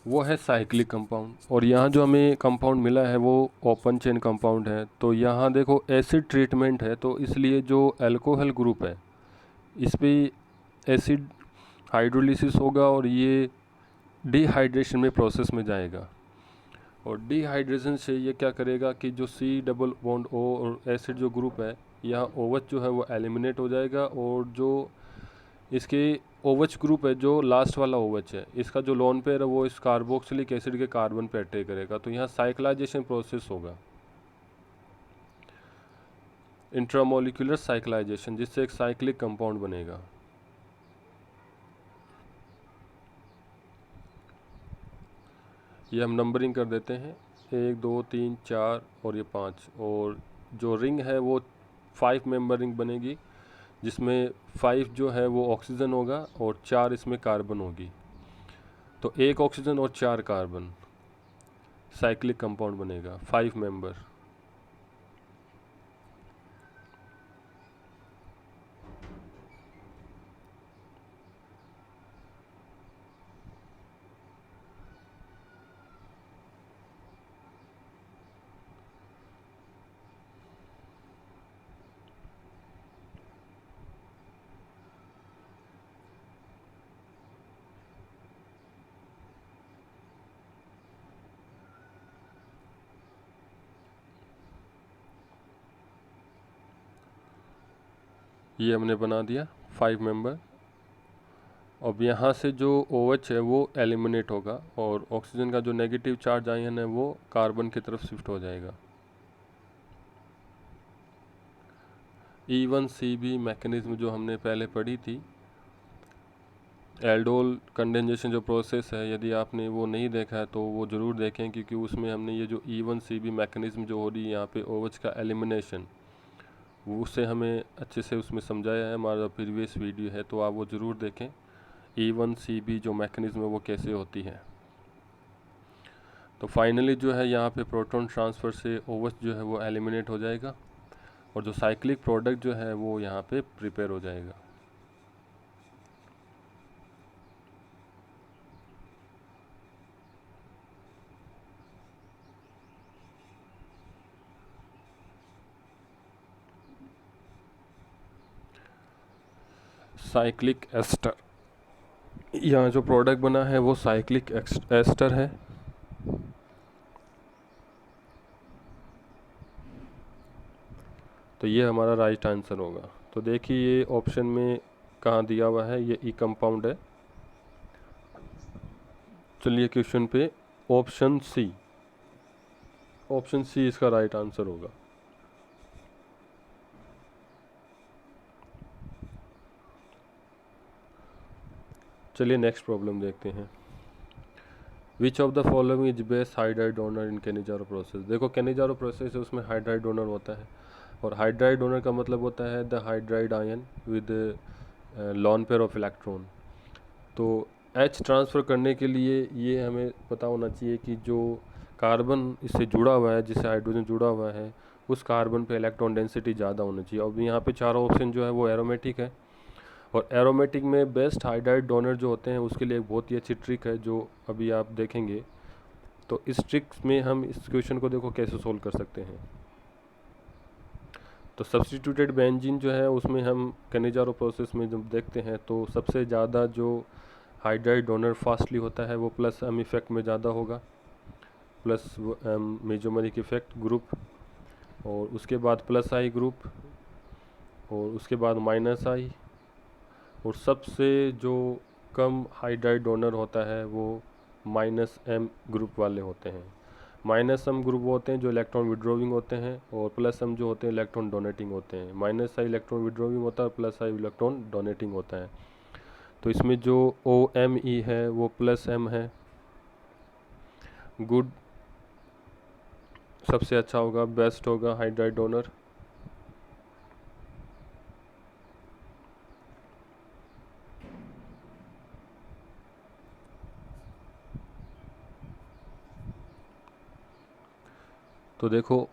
वो है साइक्लिक कंपाउंड, और यहाँ जो हमें कंपाउंड मिला है वो ओपन चेन कंपाउंड है। तो यहाँ देखो एसिड ट्रीटमेंट है, तो इसलिए जो अल्कोहल ग्रुप है इस पे एसिड हाइड्रोलिसिस होगा और ये डिहाइड्रेशन में प्रोसेस में जाएगा, और डिहाइड्रेशन से ये क्या करेगा कि जो C+O और एसिड जो ग्रुप है यहाँ OH जो है वो एलिमिनेट हो जाएगा, और जो इसके OH ग्रुप है जो लास्ट वाला OH है इसका जो लोन पेयर है वो इस कार्बोक्सिलिक एसिड के कार्बन पे अटैक करेगा। तो यहाँ साइक्लाइजेशन प्रोसेस होगा, इंट्रामोलिकुलर साइक्लाइजेशन, जिससे एक साइक्लिक कंपाउंड बनेगा। ये हम नंबरिंग कर देते हैं, 1 2 3 4 और ये 5, और जो रिंग है वो 5 मेंबर रिंग बनेगी, जिसमें 5 जो है वो ऑक्सीजन होगा और 4 इसमें कार्बन होगी। तो 1 ऑक्सीजन और 4 कार्बन साइक्लिक कंपाउंड बनेगा, 5 मेंबर। ये हमने बना दिया 5 मेंबर। अब यहाँ से जो OH है वो एलिमिनेट होगा, और ऑक्सीजन का जो नेगेटिव चार्ज आयन है वो कार्बन की तरफ शिफ्ट हो जाएगा। E1CB मैकेनिज्म जो हमने पहले पढ़ी थी, एल्डोल कंडेंसेशन जो प्रोसेस है, यदि आपने वो नहीं देखा है तो वो ज़रूर देखें, क्योंकि उसमें हमने ये जो E1CB मैकेनिज्म जो हो रही है यहाँ पे OH का एलिमिनेशन, वो उससे हमें अच्छे से उसमें समझाया है, हमारा प्रीवियस वीडियो है, तो आप वो ज़रूर देखें। E1CB जो मैकेनिज्म है वो कैसे होती है। तो फाइनली जो है यहाँ पे प्रोटॉन ट्रांसफ़र से OH जो है वो एलिमिनेट हो जाएगा, और जो साइक्लिक प्रोडक्ट जो है वो यहाँ पे प्रिपेयर हो जाएगा। साइक्लिक एस्टर, यहाँ जो प्रोडक्ट बना है वो साइक्लिक एस्टर है। तो ये हमारा राइट आंसर होगा। तो देखिए ये ऑप्शन में कहाँ दिया हुआ है, ये ई कंपाउंड है। चलिए क्वेश्चन पे, ऑप्शन सी ऑप्शन सी इसका राइट आंसर होगा। चलिए नेक्स्ट प्रॉब्लम देखते हैं। Which of the following is best hydride donor in Cannizzaro process. देखो केनिजारो प्रोसेस है उसमें हाइड्राइड डोनर होता है, और हाइड्राइड डोनर का मतलब होता है the hydride ion with lone pair of electron. तो एच ट्रांसफ़र करने के लिए ये हमें पता होना चाहिए कि जो कार्बन इससे जुड़ा हुआ है, जिससे हाइड्रोजन जुड़ा हुआ है, उस कार्बन पे इलेक्ट्रॉन डेंसिटी ज़्यादा होनी चाहिए। अब यहाँ पे चारों ऑप्शन जो है वो एरोमेटिक है, और एरोमेटिक में बेस्ट हाइड्राइड डोनर जो होते हैं उसके लिए एक बहुत ही अच्छी ट्रिक है जो अभी आप देखेंगे। तो इस ट्रिक में हम इस क्वेश्चन को देखो कैसे सोल्व कर सकते हैं। तो सब्स्टिट्यूटेड बेंजीन जो है उसमें हम केनिजारो प्रोसेस में जब देखते हैं तो सबसे ज़्यादा जो हाइड्राइड डोनर फास्टली होता है वो प्लस एम इफेक्ट में ज़्यादा होगा, प्लस मेजोमरिक इफेक्ट ग्रुप, और उसके बाद प्लस आई ग्रुप, और उसके बाद माइनस आई, और सबसे जो कम हाइड्राइड डोनर होता है वो माइनस एम ग्रुप वाले होते हैं। माइनस एम ग्रुप वो होते हैं जो इलेक्ट्रॉन विड्रॉविंग होते हैं, और प्लस एम जो होते हैं इलेक्ट्रॉन डोनेटिंग होते हैं। माइनस आई इलेक्ट्रॉन विड्रॉविंग होता है, प्लस आई इलेक्ट्रॉन डोनेटिंग होता है। तो इसमें जो ओ एम ई है वो प्लस एम है, गुड सबसे अच्छा होगा, बेस्ट होगा हाइड्राइड डोनर। तो देखो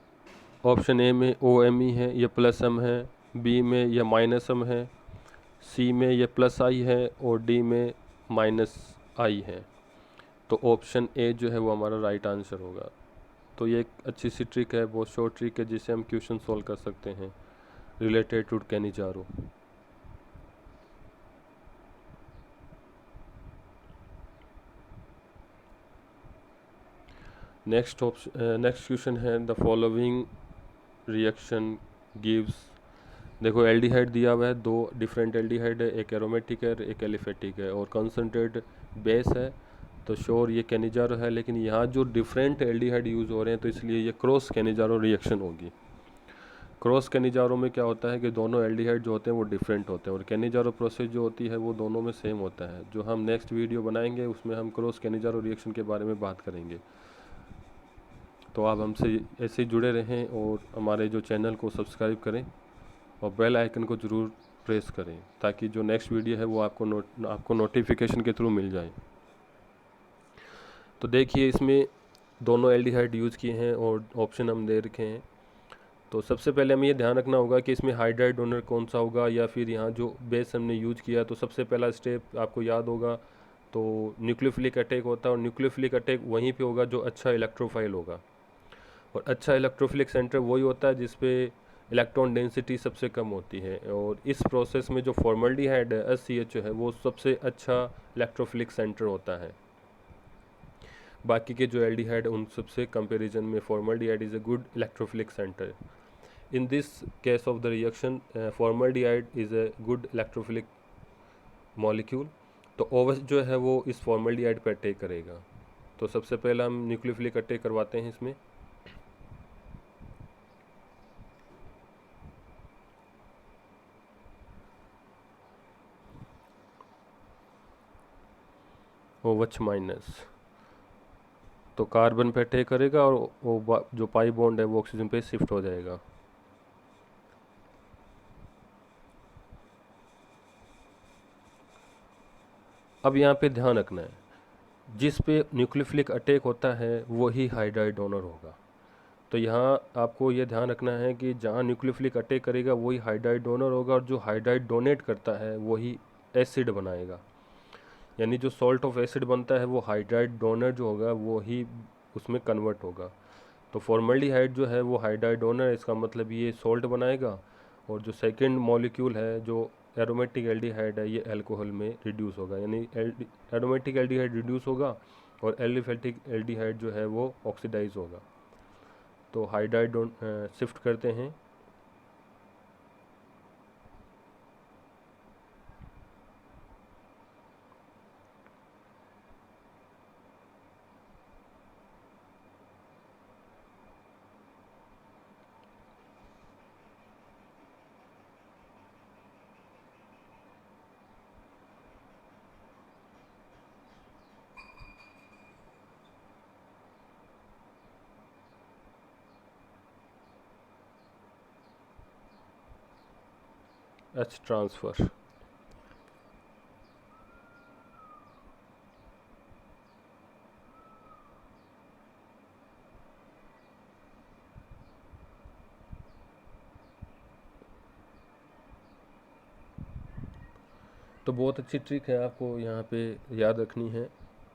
ऑप्शन ए में ओ एम ई है, ये प्लस एम है, बी में ये माइनस एम है, सी में ये प्लस आई है, और डी में माइनस आई है। तो ऑप्शन ए जो है वो हमारा राइट आंसर होगा। तो ये एक अच्छी सी ट्रिक है, बहुत शॉर्ट ट्रिक है जिससे हम क्वेश्चन सॉल्व कर सकते हैं related to Cannizzaro. Next question है द फॉलोइंग रिएक्शन गिव्स। देखो एल्डिहाइड दिया हुआ है, दो डिफरेंट एल्डिहाइड है, एक एरोमेटिक है एक एलिफेटिक है, और कंसनट्रेट बेस है। तो श्योर ये केनिजारो है, लेकिन यहाँ जो डिफरेंट एल्डिहाइड यूज़ हो रहे हैं तो इसलिए ये क्रॉस केनिजारो रिएक्शन होगी। क्रॉस केनिजारो में क्या होता है कि दोनों एल्डिहाइड जो होते हैं वो डिफरेंट होते हैं, और केनिजारो प्रोसेस जो होती है वो दोनों में सेम होता है। जो हम नेक्स्ट वीडियो बनाएंगे उसमें हम क्रॉस केनिजारो रिएक्शन के बारे में बात करेंगे। तो आप हमसे ऐसे ही जुड़े रहें और हमारे जो चैनल को सब्सक्राइब करें और बेल आइकन को ज़रूर प्रेस करें ताकि जो नेक्स्ट वीडियो है वो आपको नोटिफिकेशन के थ्रू मिल जाए। तो देखिए इसमें दोनों एल्डिहाइड यूज़ किए हैं और ऑप्शन हम दे रखे हैं। तो सबसे पहले हमें ये ध्यान रखना होगा कि इसमें हाइड्राइड डोनर कौन सा होगा, या फिर यहाँ जो बेस हमने यूज किया। तो सबसे पहला स्टेप आपको याद होगा तो न्यूक्लियोफिलिक अटैक होता है, और न्यूक्लियोफिलिक अटैक वहीं पे होगा जो अच्छा इलेक्ट्रोफाइल होगा, और अच्छा इलेक्ट्रोफिलिक सेंटर वही होता है जिसपे इलेक्ट्रॉन डेंसिटी सबसे कम होती है। और इस प्रोसेस में जो फॉर्मल्डिहाइड है SCHO है वो सबसे अच्छा इलेक्ट्रोफिलिक सेंटर होता है। बाकी के जो एल्डिहाइड उन सबसे कंपैरिजन में formaldehyde is a good electrophilic centre. In this case of the reaction, formaldehyde is a good electrophilic molecule। तो OH जो है वो इस फॉर्मल्डिहाइड पर अटैक करेगा। तो सबसे पहला हम न्यूक्लियोफिलिक अटैक करवाते हैं इसमें। OH माइनस तो कार्बन पे अटैक करेगा, और वो जो पाई बॉन्ड है वो ऑक्सीजन पे शिफ्ट हो जाएगा। अब यहाँ पे ध्यान रखना है, जिस पे न्यूक्लियोफिलिक अटैक होता है वही हाइड्राइड डोनर होगा। तो यहाँ आपको ये ध्यान रखना है कि जहाँ न्यूक्लियोफिलिक अटैक करेगा वही हाइड्राइड डोनर होगा, और जो हाइड्राइड डोनेट करता है वही एसिड बनाएगा। यानी जो सॉल्ट ऑफ एसिड बनता है वो हाइड्राइड डोनर जो होगा वो ही उसमें कन्वर्ट होगा। तो फॉर्मल्डिहाइड जो है वो हाइड्राइड डोनर है, इसका मतलब ये सॉल्ट बनाएगा, और जो सेकंड मॉलिक्यूल है जो एरोमेटिक एल्डिहाइड है ये अल्कोहल में रिड्यूस होगा। यानी एरोमेटिक एल्डिहाइड रिड्यूस होगा और एलिफेटिक एल्डिहाइड जो है वो ऑक्सीडाइज होगा। तो हाइड्राइड शिफ्ट करते हैं। H transfer. तो बहुत अच्छी ट्रिक है, आपको यहाँ पे याद रखनी है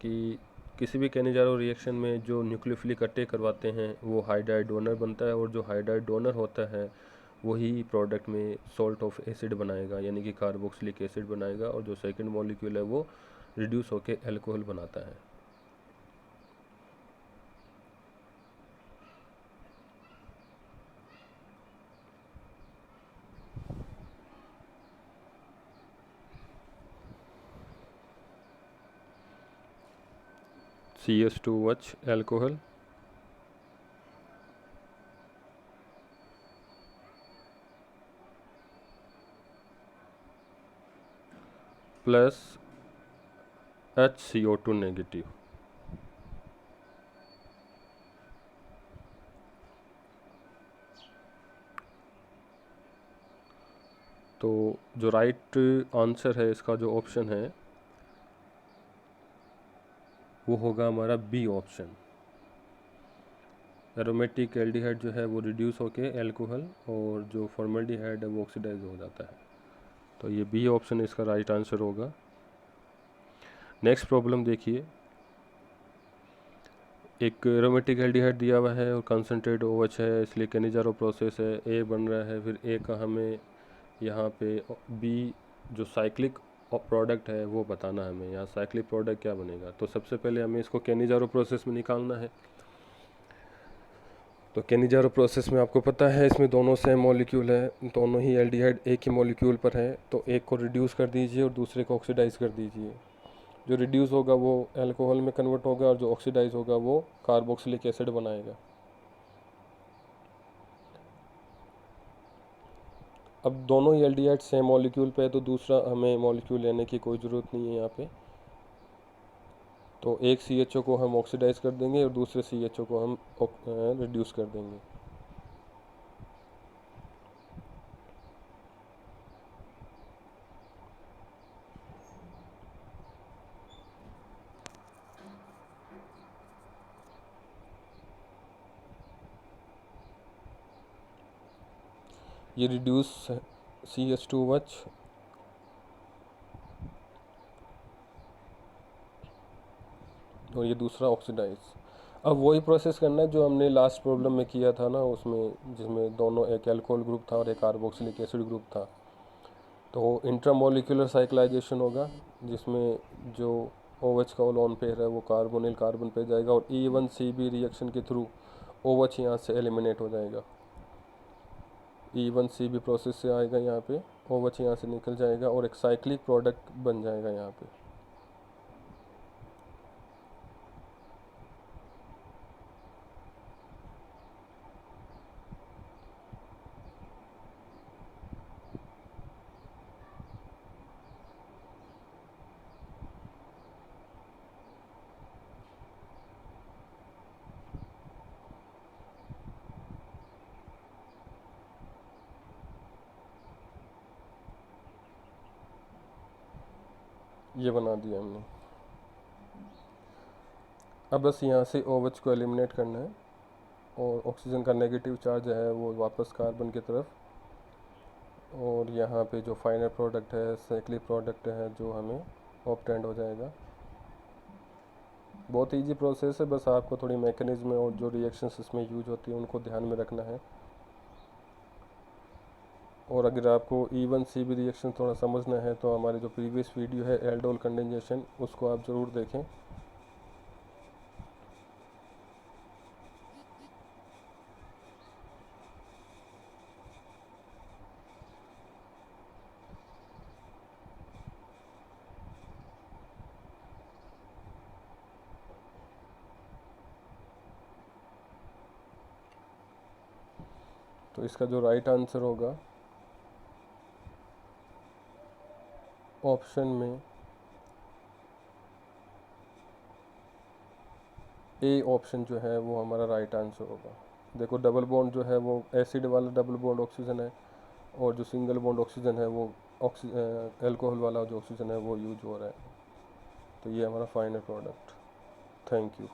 कि किसी भी कैनिजारो रिएक्शन में जो न्यूक्लियोफिलिक इकट्ठे करवाते हैं वो हाइड्राइड डोनर बनता है, और जो हाइड्राइड डोनर होता है वही प्रोडक्ट में सॉल्ट ऑफ एसिड बनाएगा, यानी कि कार्बोक्सिलिक एसिड बनाएगा, और जो सेकंड मॉलिक्यूल है वो रिड्यूस होकर अल्कोहल बनाता है। CH2H alcohol plus HCO2 negative. तो जो राइट आंसर है इसका, जो ऑप्शन है वो होगा हमारा बी ऑप्शन। एरोमेटिक एल्डिहाइड जो है वो रिड्यूस होके अल्कोहल, और जो फॉर्मल्डिहाइड है वो ऑक्सीडाइज हो जाता है। तो ये बी ऑप्शन इसका राइट आंसर होगा। नेक्स्ट प्रॉब्लम देखिए, एक एरोमेटिक एल्डिहाइड दिया हुआ है और कंसनट्रेट OH है, इसलिए कैनिजारो प्रोसेस है, ए बन रहा है, फिर ए का हमें यहाँ पे बी जो साइक्लिक प्रोडक्ट है वो बताना है हमें। यहाँ साइक्लिक प्रोडक्ट क्या बनेगा, तो सबसे पहले हमें इसको कैनिजारो प्रोसेस में निकालना है। तो कैनिजारो प्रोसेस में आपको पता है इसमें दोनों सेम मॉलिक्यूल है, दोनों ही एल्डिहाइड एक ही मॉलिक्यूल पर है, तो एक को रिड्यूस कर दीजिए और दूसरे को ऑक्सीडाइज कर दीजिए। जो रिड्यूस होगा वो अल्कोहल में कन्वर्ट होगा, और जो ऑक्सीडाइज होगा वो कार्बोक्सिलिक एसिड बनाएगा। अब दोनों ही एल्डिहाइड सेम मॉलिक्यूल पे है, तो दूसरा हमें मॉलिक्यूल लेने की कोई ज़रूरत नहीं है यहाँ पे। तो एक CHO को हम ऑक्सीडाइज कर देंगे और दूसरे CHO को हम रिड्यूस कर देंगे। ये रिड्यूस CH2H और ये दूसरा ऑक्सीडाइज। अब वही प्रोसेस करना है जो हमने लास्ट प्रॉब्लम में किया था ना, उसमें जिसमें दोनों एक अल्कोहल ग्रुप था और एक कार्बोक्सिलिक एसिड ग्रुप था। तो इंट्रामोलिकुलर साइक्लाइजेशन होगा, जिसमें जो OH का लोन पेयर है वो कार्बोनिल कार्बन पे जाएगा, और E1CB रिएक्शन के थ्रू OH यहाँ से एलिमिनेट हो जाएगा। E1CB प्रोसेस से आएगा यहाँ पे, OH यहाँ से निकल जाएगा और एक साइक्लिक प्रोडक्ट बन जाएगा यहाँ पे। ये बना दिया हमने। अब बस यहाँ से OH को एलिमिनेट करना है, और ऑक्सीजन का नेगेटिव चार्ज है वो वापस कार्बन की तरफ, और यहाँ पे जो फाइनल प्रोडक्ट है साइक्लिक प्रोडक्ट है जो हमें ऑब्टेंड हो जाएगा। बहुत इजी प्रोसेस है, बस आपको थोड़ी मैकेनिज्म और जो रिएक्शंस इसमें यूज होती है उनको ध्यान में रखना है। और अगर आपको E1CB रिएक्शन थोड़ा समझना है तो हमारे जो प्रीवियस वीडियो है एल्डोल कंडेंसेशन, उसको आप ज़रूर देखें। तो इसका जो राइट आंसर होगा ऑप्शन में ए ऑप्शन जो है वो हमारा राइट आंसर होगा। देखो डबल बॉन्ड जो है वो एसिड वाला डबल बॉन्ड ऑक्सीजन है, और जो सिंगल बॉन्ड ऑक्सीजन है वो अल्कोहल वाला जो ऑक्सीजन है वो यूज हो रहा है। तो ये हमारा फाइनल प्रोडक्ट। Thank you.